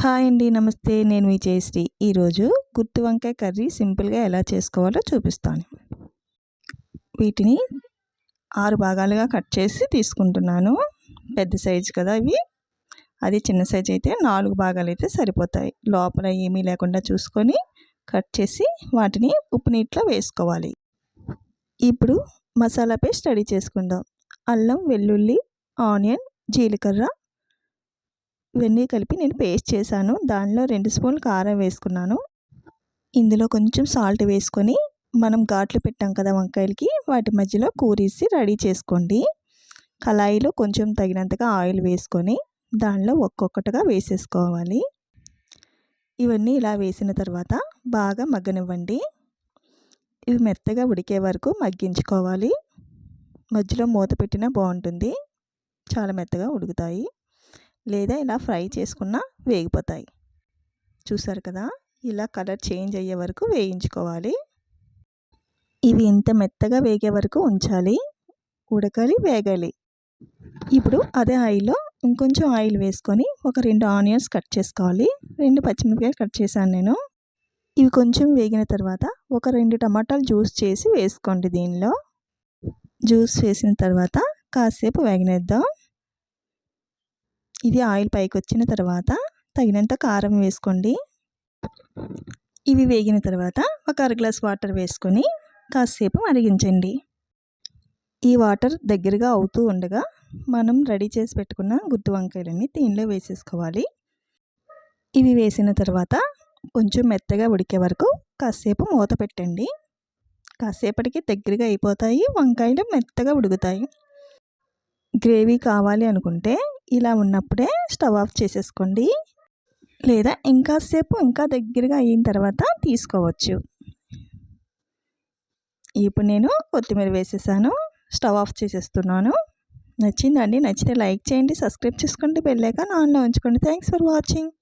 Hi అండి, నమస్తే. నేను మీ జయశ్రీ. ఈరోజు గుత్తి వంకాయ కర్రీ సింపుల్గా ఎలా చేసుకోవాలో చూపిస్తాను. వీటిని 6 భాగాలుగా కట్ చేసి తీసుకుంటున్నాను. పెద్ద సైజు కదా ఇవి. అది చిన్న సైజు అయితే 4 భాగాలు అయితే సరిపోతాయి. లోపల ఏమీ లేకుండా చూసుకొని కట్ చేసి వాటిని ఉప్పు నీటిలో వేసుకోవాలి. ఇప్పుడు మసాలా పేస్ట్ రెడీ చేసుకుందాం. అల్లం, వెల్లుల్లి, ఆనియన్, జీలకర్ర ఇవన్నీ కలిపి నేను పేస్ట్ చేశాను. దానిలో 2 స్పూన్లు కారం వేసుకున్నాను. ఇందులో కొంచెం సాల్ట్ వేసుకొని మనం ఘాట్లు పెట్టాం కదా వంకాయలకి, వాటి మధ్యలో కూరేసి రెడీ చేసుకోండి. కళాయిలో కొంచెం తగినంతగా ఆయిల్ వేసుకొని దానిలో ఒక్కొక్కటిగా వేసేసుకోవాలి. ఇవన్నీ ఇలా వేసిన తర్వాత బాగా మగ్గనివ్వండి. ఇవి మెత్తగా ఉడికే వరకు మగ్గించుకోవాలి. మధ్యలో మూత పెట్టినా బాగుంటుంది. చాలా మెత్తగా ఉడుకుతాయి. లేదా ఇలా ఫ్రై చేసుకున్నా వేగిపోతాయి. చూసారు కదా, ఇలా కలర్ చేంజ్ అయ్యే వరకు వేయించుకోవాలి. ఇవి ఇంత మెత్తగా వేగే వరకు ఉంచాలి. ఉడకాలి, వేగాలి. ఇప్పుడు అదే ఆయిల్లో ఇంకొంచెం ఆయిల్ వేసుకొని ఒక 2 ఆనియన్స్ కట్ చేసుకోవాలి. 2 పచ్చిమిరపకాయలు కట్ చేశాను నేను. ఇవి కొంచెం వేగిన తర్వాత ఒక 2 టమాటాలు జ్యూస్ చేసి వేసుకోండి. దీనిలో జ్యూస్ వేసిన తర్వాత కాసేపు వేగనిద్దాం. ఇది ఆయిల్ పైకి వచ్చిన తర్వాత తగినంత కారం వేసుకోండి. ఇవి వేగిన తర్వాత ఒక 1/2 గ్లాస్ వాటర్ వేసుకొని కాసేపు మరిగించండి. ఈ వాటర్ దగ్గరగా అవుతూ ఉండగా మనం రెడీ చేసి పెట్టుకున్న గుత్తి వంకాయలన్నీ దీనిలో వేసేసుకోవాలి. ఇవి వేసిన తర్వాత కొంచెం మెత్తగా ఉడికే వరకు కాసేపు మూత పెట్టండి. కాసేపటికి దగ్గరగా అయిపోతాయి. వంకాయలు మెత్తగా ఉడుకుతాయి. గ్రేవీ కావాలి అనుకుంటే ఇలా ఉన్నప్పుడే స్టవ్ ఆఫ్ చేసేసుకోండి. లేదా ఇంకా దగ్గరగా అయిన తర్వాత తీసుకోవచ్చు. ఇప్పుడు నేను కొత్తిమీర వేసేసాను. స్టవ్ ఆఫ్ చేసేస్తున్నాను. నచ్చిందండి? నచ్చితే లైక్ చేయండి, సబ్స్క్రైబ్ చేసుకోండి, బెల్ ఐకాన్ ఆన్లో ఉంచుకోండి. Thanks for watching.